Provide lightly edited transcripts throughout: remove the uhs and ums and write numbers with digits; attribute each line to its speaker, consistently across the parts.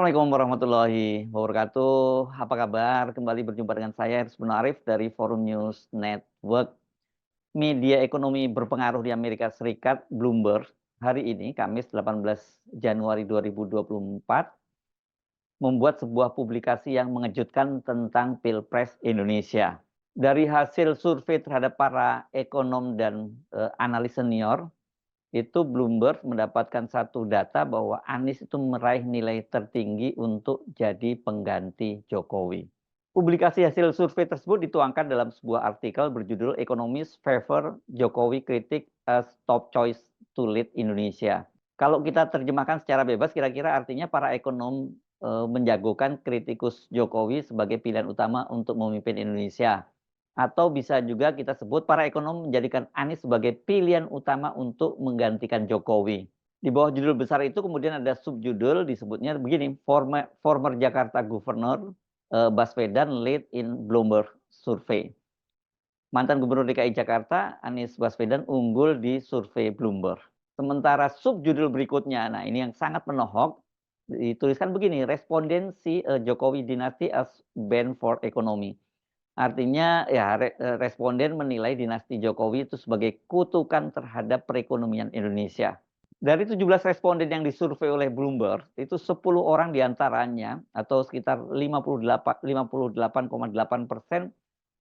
Speaker 1: Assalamualaikum warahmatullahi wabarakatuh. Apa kabar? Kembali berjumpa dengan saya Hersman Arif dari Forum News Network. Media ekonomi berpengaruh di Amerika Serikat, Bloomberg, hari ini Kamis 18 Januari 2024 membuat sebuah publikasi yang mengejutkan tentang Pilpres Indonesia. Dari hasil survei terhadap para ekonom dan analis senior, itu Bloomberg mendapatkan satu data bahwa Anies itu meraih nilai tertinggi untuk jadi pengganti Jokowi. Publikasi hasil survei tersebut dituangkan dalam sebuah artikel berjudul Economists Favor Jokowi Critic as Top Choice to Lead Indonesia. Kalau kita terjemahkan secara bebas, kira-kira artinya para ekonom menjagokan kritikus Jokowi sebagai pilihan utama untuk memimpin Indonesia. Atau bisa juga kita sebut para ekonom menjadikan Anies sebagai pilihan utama untuk menggantikan Jokowi. Di bawah judul besar itu kemudian ada subjudul disebutnya begini, former Jakarta Governor Baswedan lead in Bloomberg Survey. Mantan Gubernur DKI Jakarta Anies Baswedan unggul di survei Bloomberg. Sementara subjudul berikutnya, nah ini yang sangat menohok, dituliskan begini, respondensi Jokowi Dynasty as bane for economy. Artinya ya responden menilai dinasti Jokowi itu sebagai kutukan terhadap perekonomian Indonesia. Dari 17 responden yang disurvei oleh Bloomberg, itu 10 orang diantaranya atau sekitar 58,8%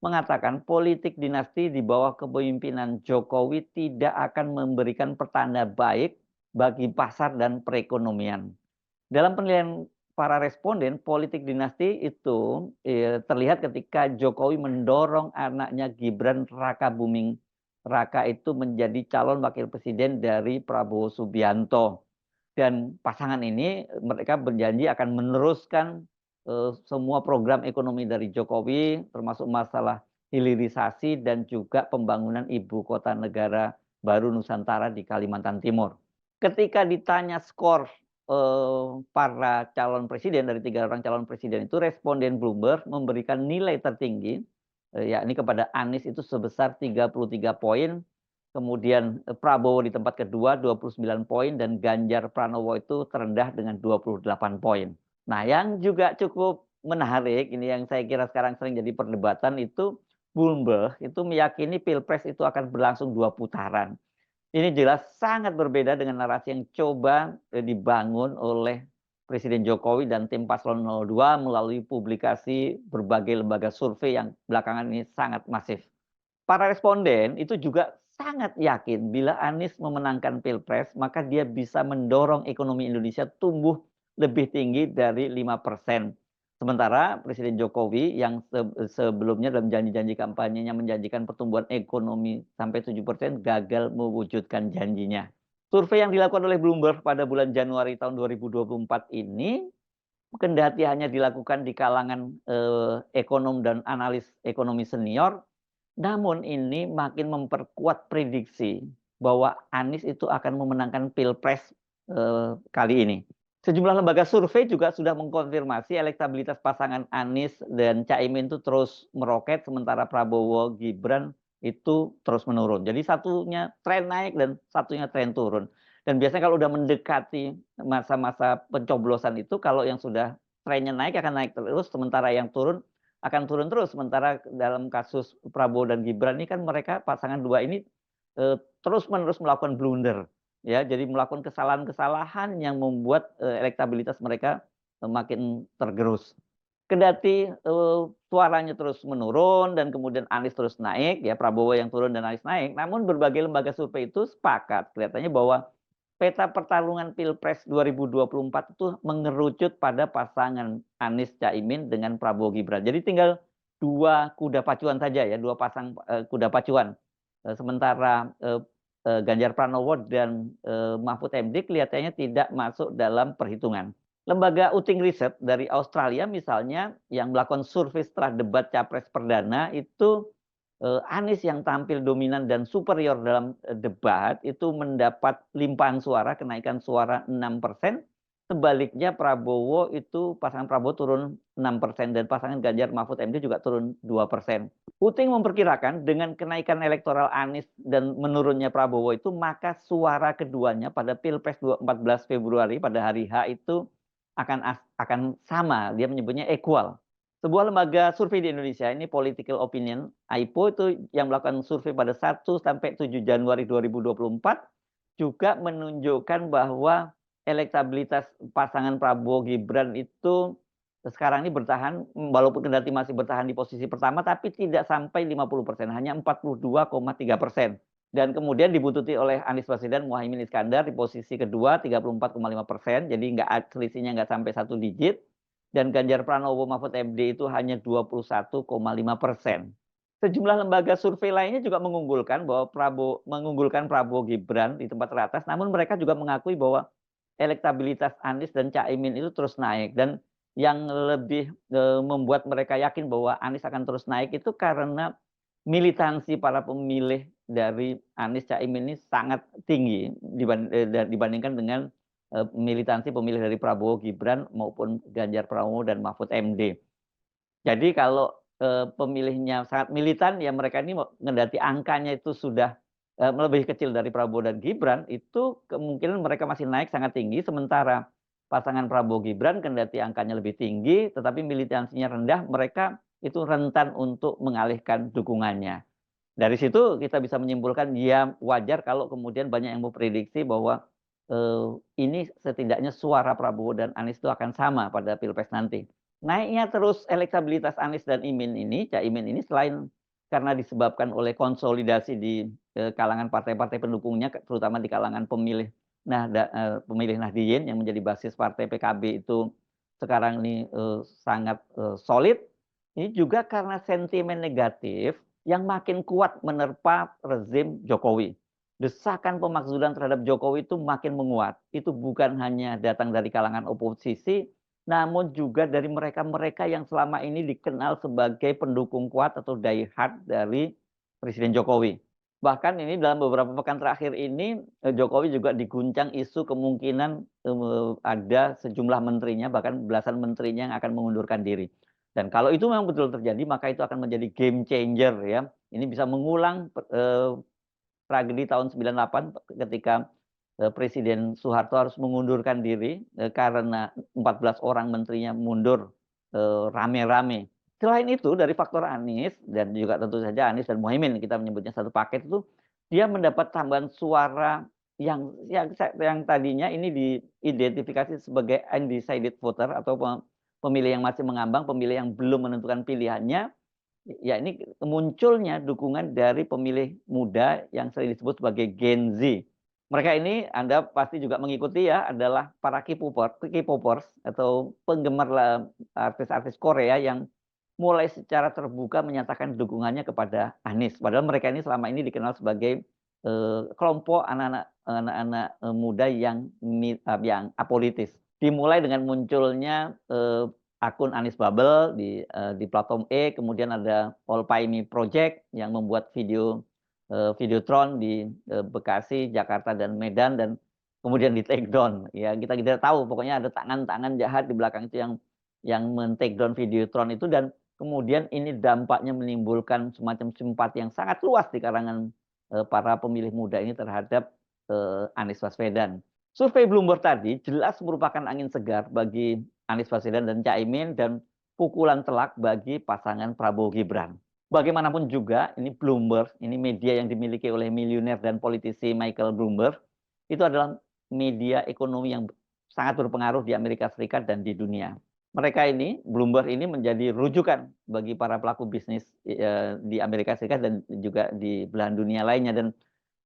Speaker 1: mengatakan politik dinasti di bawah kepemimpinan Jokowi tidak akan memberikan pertanda baik bagi pasar dan perekonomian. Dalam penilaian para responden, politik dinasti itu terlihat ketika Jokowi mendorong anaknya Gibran Rakabuming Raka itu menjadi calon wakil presiden dari Prabowo Subianto. Dan pasangan ini mereka berjanji akan meneruskan semua program ekonomi dari Jokowi, termasuk masalah hilirisasi dan juga pembangunan ibu kota negara baru Nusantara di Kalimantan Timur. Ketika ditanya skor para calon presiden dari 3 orang calon presiden itu, responden Bloomberg memberikan nilai tertinggi yakni kepada Anies itu sebesar 33 poin, kemudian Prabowo di tempat kedua 29 poin dan Ganjar Pranowo itu terendah dengan 28 poin. Nah, yang juga cukup menarik ini yang saya kira sekarang sering jadi perdebatan itu Bloomberg itu meyakini Pilpres itu akan berlangsung 2 putaran. Ini jelas sangat berbeda dengan narasi yang coba dibangun oleh Presiden Jokowi dan tim Paslon 02 melalui publikasi berbagai lembaga survei yang belakangan ini sangat masif. Para responden itu juga sangat yakin bila Anies memenangkan Pilpres, maka dia bisa mendorong ekonomi Indonesia tumbuh lebih tinggi dari 5%. Sementara Presiden Jokowi yang sebelumnya dalam janji-janji kampanyenya menjanjikan pertumbuhan ekonomi sampai 7% gagal mewujudkan janjinya. Survei yang dilakukan oleh Bloomberg pada bulan Januari tahun 2024 ini, kendati hanya dilakukan di kalangan ekonom dan analis ekonomi senior, namun ini makin memperkuat prediksi bahwa Anies itu akan memenangkan Pilpres kali ini. Sejumlah lembaga survei juga sudah mengkonfirmasi elektabilitas pasangan Anies dan Caimin itu terus meroket, sementara Prabowo Gibran itu terus menurun. Jadi satunya tren naik dan satunya tren turun. Dan biasanya kalau udah mendekati masa-masa pencoblosan itu, kalau yang sudah trennya naik akan naik terus, sementara yang turun akan turun terus. Sementara dalam kasus Prabowo dan Gibran ini kan mereka pasangan dua ini terus-menerus melakukan blunder. Ya, jadi melakukan kesalahan-kesalahan yang membuat elektabilitas mereka makin tergerus. Kendati suaranya terus menurun dan kemudian Anies terus naik, ya Prabowo yang turun dan Anies naik, namun berbagai lembaga survei itu sepakat kelihatannya bahwa peta pertarungan Pilpres 2024 itu mengerucut pada pasangan Anies Caimin dengan Prabowo Gibran. Jadi tinggal 2 kuda pacuan saja ya, 2 pasang kuda pacuan. Sementara Ganjar Pranowo dan Mahfud MD kelihatannya tidak masuk dalam perhitungan. Lembaga Uting Research dari Australia misalnya yang melakukan survei setelah debat Capres Perdana itu Anies yang tampil dominan dan superior dalam debat itu mendapat limpahan suara, kenaikan suara 6%. Sebaliknya Prabowo itu pasangan Prabowo turun 6% dan pasangan Ganjar Mahfud MD juga turun 2%. Uting memperkirakan dengan kenaikan elektoral Anies dan menurunnya Prabowo itu, maka suara keduanya pada Pilpres 14 Februari pada hari H itu akan sama, dia menyebutnya equal. Sebuah lembaga survei di Indonesia, ini Political Opinion, AIPO itu yang melakukan survei pada 1 sampai 7 Januari 2024 juga menunjukkan bahwa elektabilitas pasangan Prabowo Gibran itu sekarang ini bertahan, walaupun kendati masih bertahan di posisi pertama, tapi tidak sampai 50%, hanya 42,3%. Dan kemudian dibututi oleh Anies Baswedan, Muhaimin Iskandar di posisi kedua 34,5%, jadi selisihnya nggak sampai 1 digit. Dan Ganjar Pranowo Mahfud MD itu hanya 21,5%. Sejumlah lembaga survei lainnya juga mengunggulkan Prabowo Gibran di tempat teratas, namun mereka juga mengakui bahwa elektabilitas Anies dan Caimin itu terus naik. Dan yang lebih membuat mereka yakin bahwa Anies akan terus naik itu karena militansi para pemilih dari Anies Caimin ini sangat tinggi dibandingkan dengan militansi pemilih dari Prabowo Gibran maupun Ganjar Pranowo dan Mahfud MD. Jadi kalau pemilihnya sangat militan, ya mereka ini mendati angkanya itu sudah lebih kecil dari Prabowo dan Gibran, itu kemungkinan mereka masih naik sangat tinggi. Sementara pasangan Prabowo Gibran kendati angkanya lebih tinggi, tetapi militansinya rendah, mereka itu rentan untuk mengalihkan dukungannya. Dari situ kita bisa menyimpulkan ya wajar kalau kemudian banyak yang memprediksi bahwa ini setidaknya suara Prabowo dan Anies itu akan sama pada Pilpres nanti. Naiknya terus elektabilitas Anies dan Caimin ini selain karena disebabkan oleh konsolidasi di kalangan partai-partai pendukungnya, terutama di kalangan pemilih Nahdliyin yang menjadi basis partai PKB itu sekarang ini sangat solid. Ini juga karena sentimen negatif yang makin kuat menerpa rezim Jokowi. Desakan pemakzulan terhadap Jokowi itu makin menguat. Itu bukan hanya datang dari kalangan oposisi, namun juga dari mereka-mereka yang selama ini dikenal sebagai pendukung kuat atau die-hard dari Presiden Jokowi. Bahkan ini dalam beberapa pekan terakhir ini, Jokowi juga diguncang isu kemungkinan ada sejumlah menterinya, bahkan belasan menterinya yang akan mengundurkan diri. Dan kalau itu memang betul terjadi, maka itu akan menjadi game changer ya. Ini bisa mengulang tragedi tahun 98 ketika Presiden Soeharto harus mengundurkan diri karena 14 orang menterinya mundur rame-rame. Selain itu dari faktor Anies dan juga tentu saja Anies dan Muhaimin, kita menyebutnya satu paket itu, dia mendapat tambahan suara yang tadinya ini diidentifikasi sebagai undecided voter atau pemilih yang masih mengambang, pemilih yang belum menentukan pilihannya. Ya ini munculnya dukungan dari pemilih muda yang sering disebut sebagai Gen Z. Mereka ini Anda pasti juga mengikuti ya, adalah para K-popers atau penggemar artis-artis Korea yang mulai secara terbuka menyatakan dukungannya kepada Anies. Padahal mereka ini selama ini dikenal sebagai kelompok anak-anak muda yang apolitis. Dimulai dengan munculnya akun Anies Bubble di platform kemudian ada All Pay Me Project yang membuat Videotron di Bekasi, Jakarta, dan Medan, dan kemudian di take down. Ya kita tidak tahu, pokoknya ada tangan-tangan jahat di belakang itu yang men-take down Videotron itu, dan kemudian ini dampaknya menimbulkan semacam simpati yang sangat luas di kalangan para pemilih muda ini terhadap Anies Baswedan. Survei Bloomberg tadi jelas merupakan angin segar bagi Anies Baswedan dan Caimin dan pukulan telak bagi pasangan Prabowo Gibran. Bagaimanapun juga, ini Bloomberg, ini media yang dimiliki oleh miliuner dan politisi Michael Bloomberg, itu adalah media ekonomi yang sangat berpengaruh di Amerika Serikat dan di dunia. Mereka ini, Bloomberg ini menjadi rujukan bagi para pelaku bisnis di Amerika Serikat dan juga di belahan dunia lainnya. Dan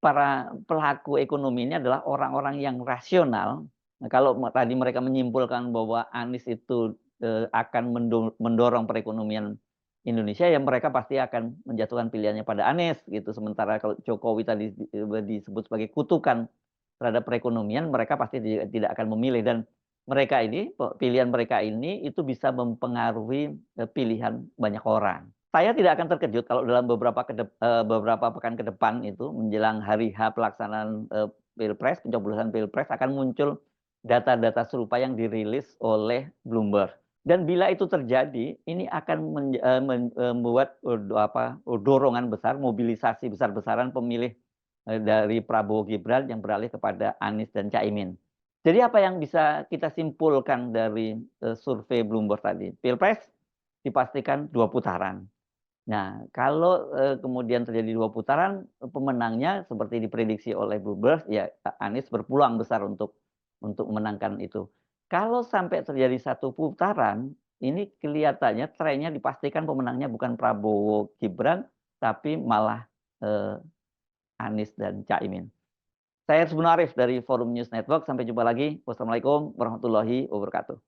Speaker 1: para pelaku ekonomi ini adalah orang-orang yang rasional. Nah, kalau tadi mereka menyimpulkan bahwa Anies itu akan mendorong perekonomian Indonesia, ya mereka pasti akan menjatuhkan pilihannya pada Anies gitu. Sementara kalau Jokowi tadi disebut sebagai kutukan terhadap perekonomian, mereka pasti tidak akan memilih. Dan pilihan mereka ini itu bisa mempengaruhi pilihan banyak orang. Saya tidak akan terkejut kalau dalam beberapa pekan ke depan itu menjelang hari H pelaksanaan Pilpres, pencoblosan Pilpres, akan muncul data-data serupa yang dirilis oleh Bloomberg. Dan bila itu terjadi, ini akan membuat dorongan besar, mobilisasi besar-besaran pemilih dari Prabowo Gibran yang beralih kepada Anies dan Caimin. Jadi apa yang bisa kita simpulkan dari, survei Bloomberg tadi? Pilpres dipastikan 2 putaran. Nah, kalau, kemudian terjadi 2 putaran, pemenangnya seperti diprediksi oleh Bloomberg, ya Anies berpeluang besar untuk memenangkan itu. Kalau sampai terjadi 1 putaran, ini kelihatannya trennya dipastikan pemenangnya bukan Prabowo Gibran, tapi malah, eee, Anies dan Caimin. Saya Trubun Arif dari Forum News Network, sampai jumpa lagi. Wassalamualaikum warahmatullahi wabarakatuh.